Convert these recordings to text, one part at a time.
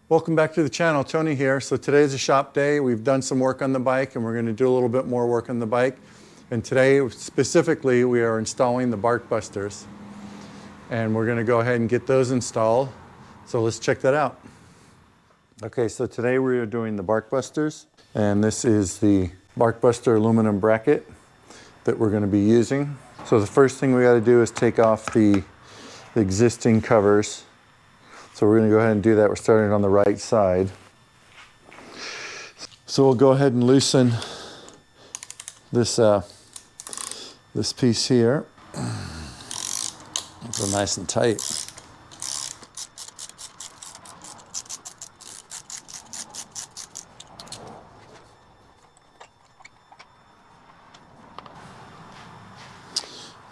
Welcome back to the channel. Tony here. So today is a shop day. We've done some work on the bike and we're going to do a little bit more work on the bike. And today specifically we are installing the Barkbusters. And we're going to go ahead and get those installed. So let's check that out. Okay, so today we are doing the Barkbusters. And this is the Barkbuster aluminum bracket that we're going to be using. So the first thing we got to do is take off the existing covers. So we're going to go ahead and do that. We're starting on the right side. So we'll go ahead and loosen this this piece here. So nice and tight.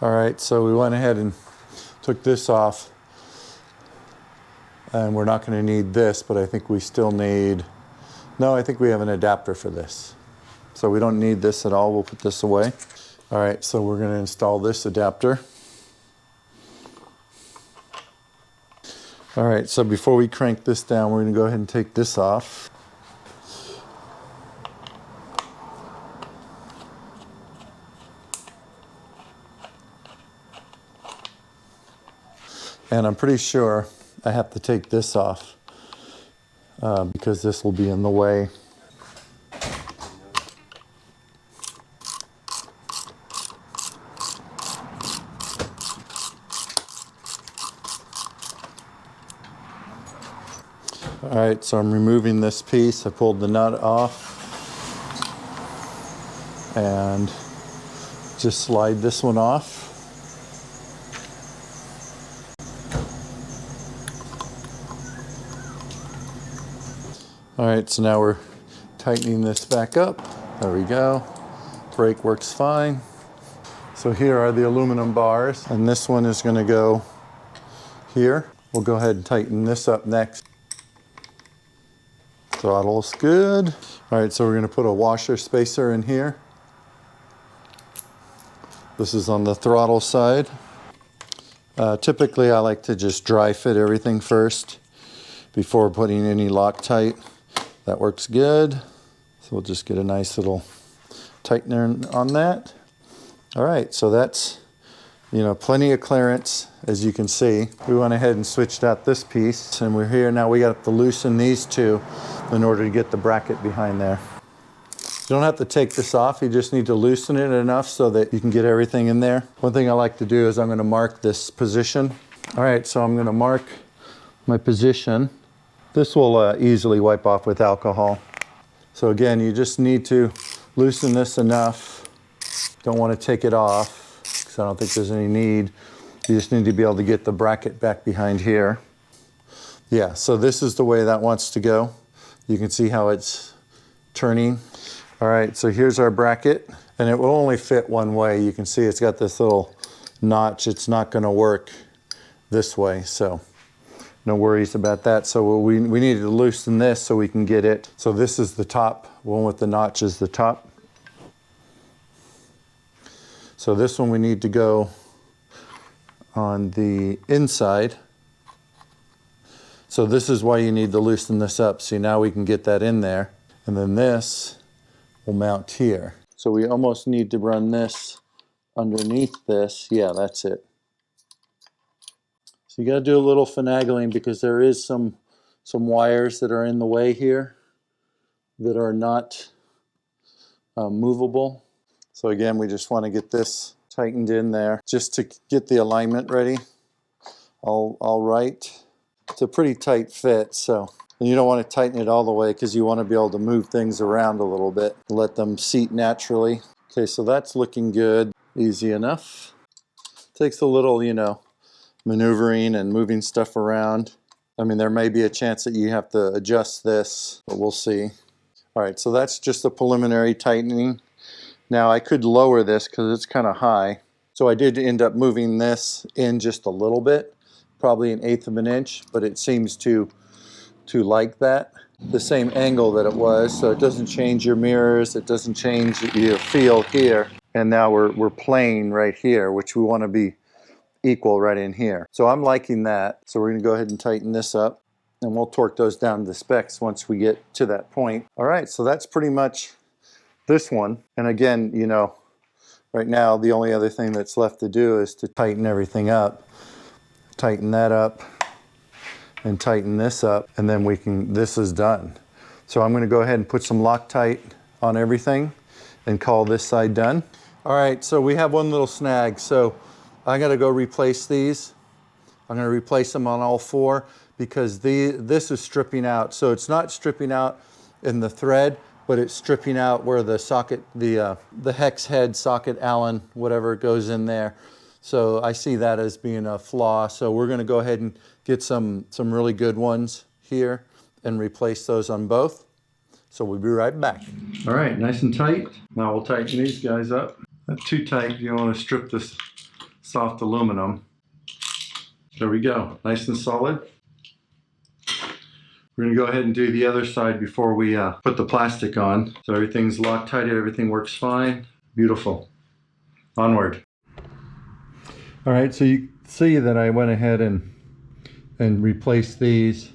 All right, so we went ahead and took this off. And we're not going to need this, but I think we still need, no, I think we have an adapter for this. So we don't need this at all. We'll put this away. All right, so we're going to install this adapter. All right, so before we crank this down, we're going to go ahead and take this off. And I'm pretty sure I have to take this off because this will be in the way. All right, so I'm removing this piece. I pulled the nut off and just slide this one off. All right, so now we're tightening this back up. There we go. Brake works fine. So here are the aluminum bars, and this one is gonna go here. We'll go ahead and tighten this up next. Throttle's good. All right, so we're gonna put a washer spacer in here. This is on the throttle side. Typically, I like to just dry fit everything first before putting any Loctite. That works good. So we'll just get a nice little tightener on that. All right, so that's, you know, plenty of clearance, as you can see. We went ahead and switched out this piece, and we're here now. We got to loosen these two in order to get the bracket behind there. You don't have to take this off. You just need to loosen it enough so that you can get everything in there. One thing I like to do is I'm going to mark this position. All right, so I'm going to mark my position. This will easily wipe off with alcohol. So again, you just need to loosen this enough. Don't want to take it off because I don't think there's any need. You just need to be able to get the bracket back behind here. Yeah, so this is the way that wants to go. You can see how it's turning. All right, so here's our bracket, and it will only fit one way. You can see it's got this little notch. It's not going to work this way, so no worries about that. So we needed to loosen this so we can get it. So this is the top, one with the notch is the top. So this one we need to go on the inside. So this is why you need to loosen this up. See, now we can get that in there. And then this will mount here. So we almost need to run this underneath this. Yeah, that's it. So you got to do a little finagling because there is some wires that are in the way here that are not movable. So again, we just want to get this tightened in there just to get the alignment ready. All right. It's a pretty tight fit, so and you don't want to tighten it all the way because you want to be able to move things around a little bit, let them seat naturally. Okay, so that's looking good. Easy enough. Takes a little, you know, maneuvering and moving stuff around. I mean, there may be a chance that you have to adjust this, but we'll see. All right, so that's just a preliminary tightening. Now I could lower this because it's kind of high. So I did end up moving this in just a little bit, probably 1/8 of an inch, but it seems to like that. The same angle that it was, so it doesn't change your mirrors, it doesn't change your feel here. And now we're playing right here, which we want to be equal right in here. So I'm liking that. So we're going to go ahead and tighten this up. and we'll torque those down to the specs once we get to that point. All right, so that's pretty much this one. And again, you know, right now the only other thing that's left to do is to tighten everything up. Tighten that up and tighten this up, and then this is done. So I'm gonna go ahead and put some Loctite on everything and call this side done. All right, so we have one little snag. So I gotta go replace these. I'm gonna replace them on all four because this is stripping out. So it's not stripping out in the thread, but it's stripping out where the socket, the hex head socket Allen, whatever goes in there. So I see that as being a flaw. So we're gonna go ahead and get some really good ones here and replace those on both. So we'll be right back. All right, nice and tight. Now we'll tighten these guys up. Not too tight, you don't want to strip this soft aluminum. There we go, nice and solid. We're gonna go ahead and do the other side before we put the plastic on. So everything's Loctited, everything works fine. Beautiful. Onward. All right, so you see that I went ahead and replaced these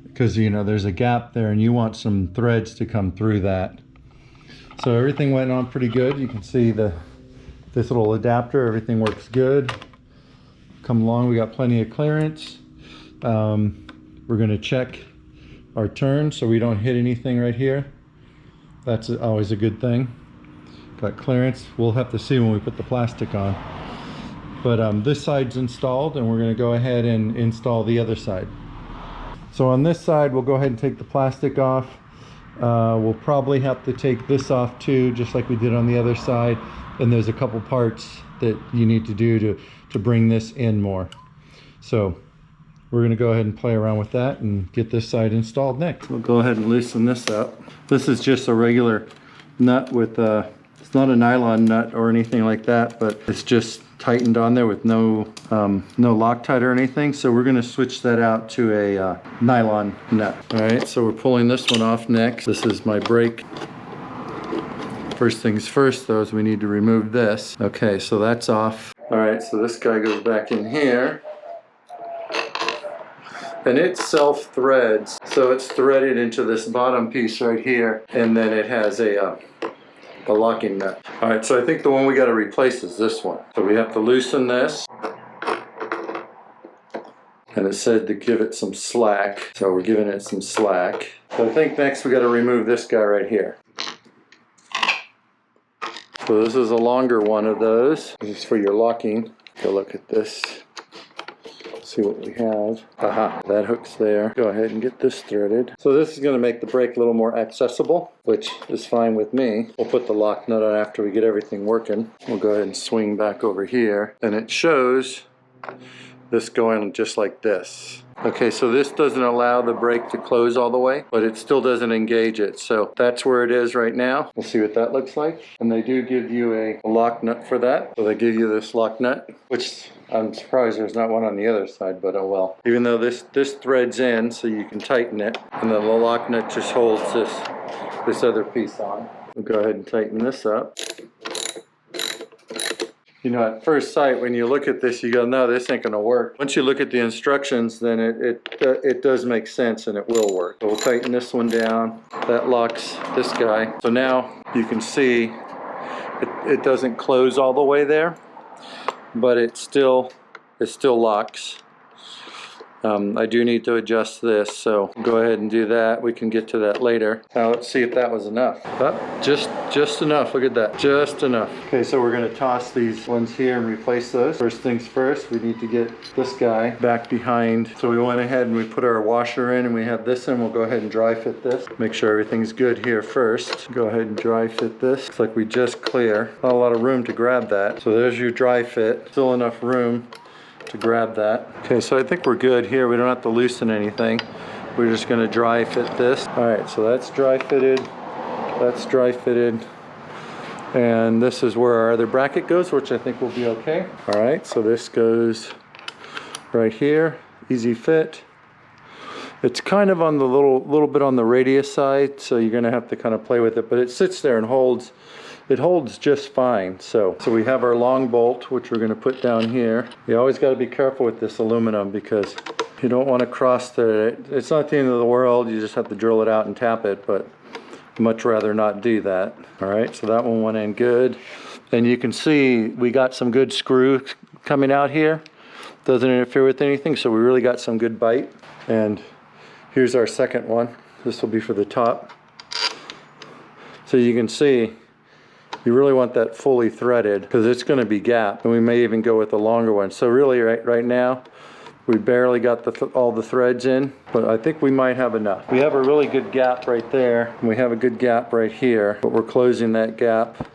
because, you know, there's a gap there and you want some threads to come through that. So everything went on pretty good. You can see this little adapter, everything works good. Come along, we got plenty of clearance. We're gonna check our turn so we don't hit anything right here. That's always a good thing. Got clearance. We'll have to see when we put the plastic on. But this side's installed and we're gonna go ahead and install the other side. So on this side, we'll go ahead and take the plastic off. We'll probably have to take this off too, just like we did on the other side. And there's a couple parts that you need to do to bring this in more. So we're gonna go ahead and play around with that and get this side installed next. We'll go ahead and loosen this up. This is just a regular nut with, it's not a nylon nut or anything like that, but it's just tightened on there with no Loctite or anything. So we're gonna switch that out to a nylon nut. All right, so we're pulling this one off next. This is my brake. First things first though is we need to remove this. Okay, so that's off. All right, so this guy goes back in here. And it self-threads. So it's threaded into this bottom piece right here. And then it has a locking nut. All right, so I think the one we got to replace is this one. So we have to loosen this. And it said to give it some slack. So we're giving it some slack. So I think next we got to remove this guy right here. So this is a longer one of those. This is for your locking. Go look at this. See what we have. Aha, that hook's there. Go ahead and get this threaded. So this is going to make the brake a little more accessible, which is fine with me. We'll put the lock nut on after we get everything working. We'll go ahead and swing back over here. And it shows this going just like this. Okay, so this doesn't allow the brake to close all the way, but it still doesn't engage it. So that's where it is right now. We'll see what that looks like. And they do give you a lock nut for that. So they give you this lock nut, which I'm surprised there's not one on the other side, but oh well. Even though this threads in so you can tighten it, and then the lock nut just holds this other piece on. We'll go ahead and tighten this up. You know, at first sight, when you look at this, you go, no, this ain't gonna work. Once you look at the instructions, then it does make sense and it will work. So we'll tighten this one down. That locks this guy. So now you can see it doesn't close all the way there, but it still locks. I do need to adjust this, so go ahead and do that. We can get to that later. Now let's see if that was enough. Oh, just enough. Look at that, just enough. Okay, so we're gonna toss these ones here and replace those. First things first, we need to get this guy back behind. So we went ahead and we put our washer in and we have this in. We'll go ahead and dry fit this. Make sure everything's good here first. Go ahead and dry fit this. Looks like we just clear. Not a lot of room to grab that. So there's your dry fit. Still enough room to grab that. Okay, so I think we're good here. We don't have to loosen anything. We're just gonna dry fit this. All right, so that's dry fitted. That's dry fitted. And this is where our other bracket goes, which I think will be okay. All right, so this goes right here, easy fit. It's kind of on the little bit on the radius side, so you're gonna have to kind of play with it, but it sits there and holds. It holds just fine. So we have our long bolt, which we're gonna put down here. You always gotta be careful with this aluminum because You don't want to cross the, it's not the end of the world, you just have to drill it out and tap it, but much rather not do that. All right, so that one went in good. And you can see we got some good screw coming out here. Doesn't interfere with anything, so we really got some good bite. And here's our second one. This will be for the top. So you can see, you really want that fully threaded because it's going to be gapped, and we may even go with the longer one. So really right now, we barely got all the threads in, but I think we might have enough. We have a really good gap right there, and we have a good gap right here, but we're closing that gap.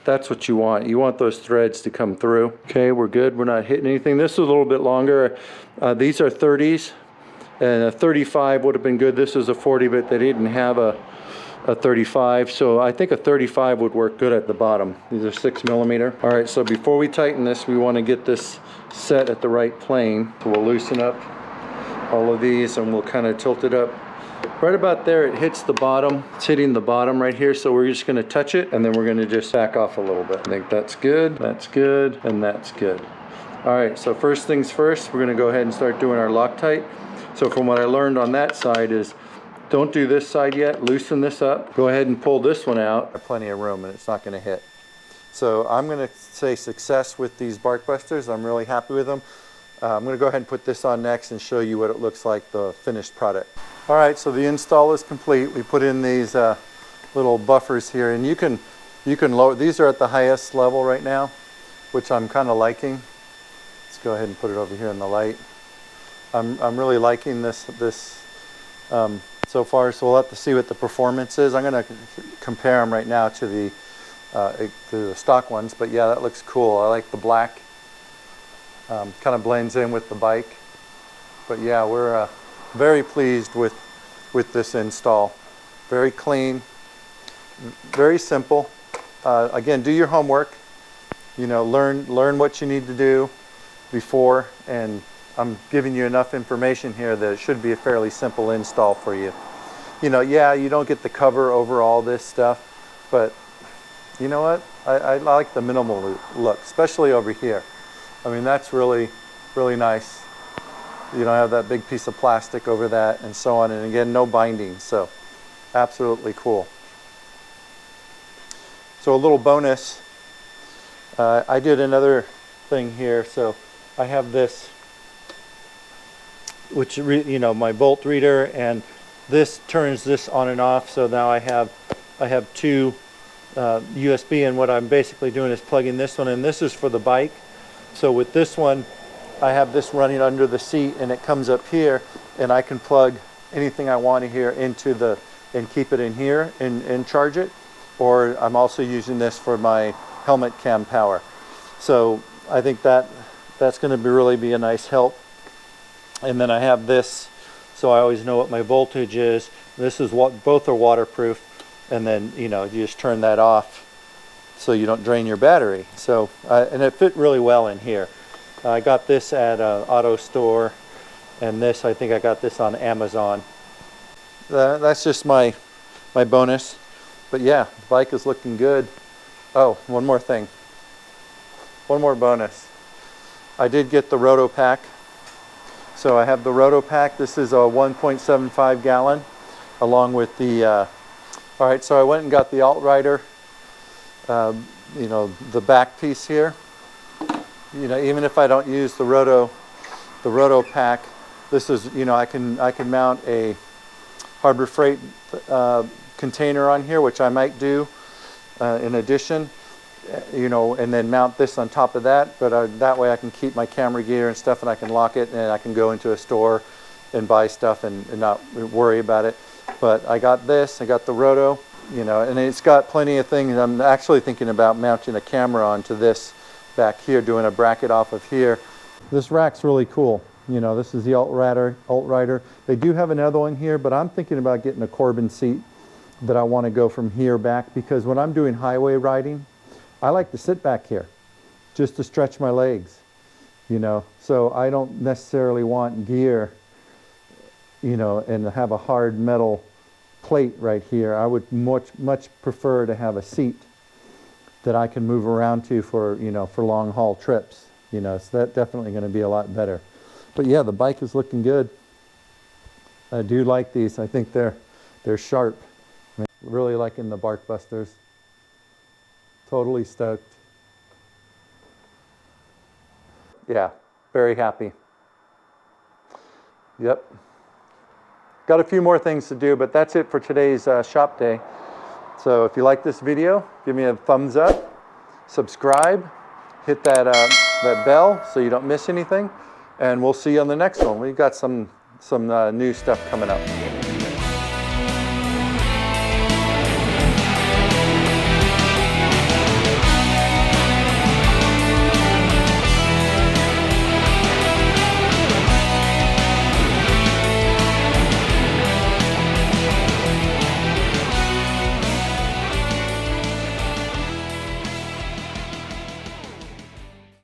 That's what you want. You want those threads to come through. Okay, we're good. We're not hitting anything. This is a little bit longer. These are 30s, and a 35 would have been good. This is a 40, but they didn't have a 35, so I think a 35 would work good at the bottom. These are 6mm. All right, so before we tighten this, we want to get this set at the right plane. So we'll loosen up all of these and we'll kind of tilt it up. Right about there, it hits the bottom. It's hitting the bottom right here, so we're just going to touch it and then we're going to just back off a little bit. I think that's good, and that's good. All right, so first things first, we're going to go ahead and start doing our Loctite. So from what I learned on that side is, don't do this side yet, loosen this up. Go ahead and pull this one out. Plenty of room and it's not going to hit. So I'm going to say success with these Barkbusters. I'm really happy with them. I'm going to go ahead and put this on next and show you what it looks like, the finished product. All right, so the install is complete. We put in these little buffers here, and you can lower. These are at the highest level right now, which I'm kind of liking. Let's go ahead and put it over here in the light. I'm really liking this so far, so we'll have to see what the performance is. I'm going to compare them right now to the stock ones, but yeah, that looks cool. I like the black. Kind of blends in with the bike. But yeah, we're very pleased with this install. Very clean, very simple. Again, do your homework. You know, learn what you need to do before, and I'm giving you enough information here that it should be a fairly simple install for you. You know, yeah, you don't get the cover over all this stuff, but you know what? I like the minimal look, especially over here. I mean, that's really, really nice. You don't have that big piece of plastic over that and so on. And again, no binding, so absolutely cool. So a little bonus, I did another thing here. So I have this, which, you know, my volt reader, and this turns this on and off. So now I have two USB, and what I'm basically doing is plugging this one in. This is for the bike. So with this one, I have this running under the seat, and it comes up here, and I can plug anything I want to here into the, and keep it in here and charge it. Or I'm also using this for my helmet cam power. So I think that's going to really be a nice help. And then I have this, so I always know what my voltage is. This is what, both are waterproof, and then, you know, you just turn that off so you don't drain your battery. So and it fit really well in here. I got this at an auto store, and this, I think I got this on Amazon. That's just my bonus. But yeah, the bike is looking good. Oh, one more thing. One more bonus. I did get the Rotopax. So I have the Rotopax. This is a 1.75 gallon, along with the, all right, so I went and got the Altrider, you know, the back piece here. You know, even if I don't use the Rotopax, this is, you know, I can mount a Harbor Freight container on here, which I might do in addition, you know, and then mount this on top of that. But that way I can keep my camera gear and stuff, and I can lock it, and I can go into a store and buy stuff and not worry about it. But I got this, I got the Roto, you know, and it's got plenty of things. I'm actually thinking about mounting a camera onto this back here, doing a bracket off of here. This rack's really cool. You know, this is the Altrider. They do have another one here, but I'm thinking about getting a Corbin seat that I want to go from here back, because when I'm doing highway riding, I like to sit back here just to stretch my legs, you know. So I don't necessarily want gear, you know, and have a hard metal plate right here. I would much prefer to have a seat that I can move around to for, you know, for long haul trips, you know. So that's definitely going to be a lot better. But yeah, the bike is looking good. I do like these. I think they're sharp. I'm really liking the Barkbusters. Totally stoked. Yeah, very happy. Yep. Got a few more things to do, but that's it for today's shop day. So if you like this video, give me a thumbs up, subscribe, hit that, that bell so you don't miss anything, and we'll see you on the next one. We've got some new stuff coming up.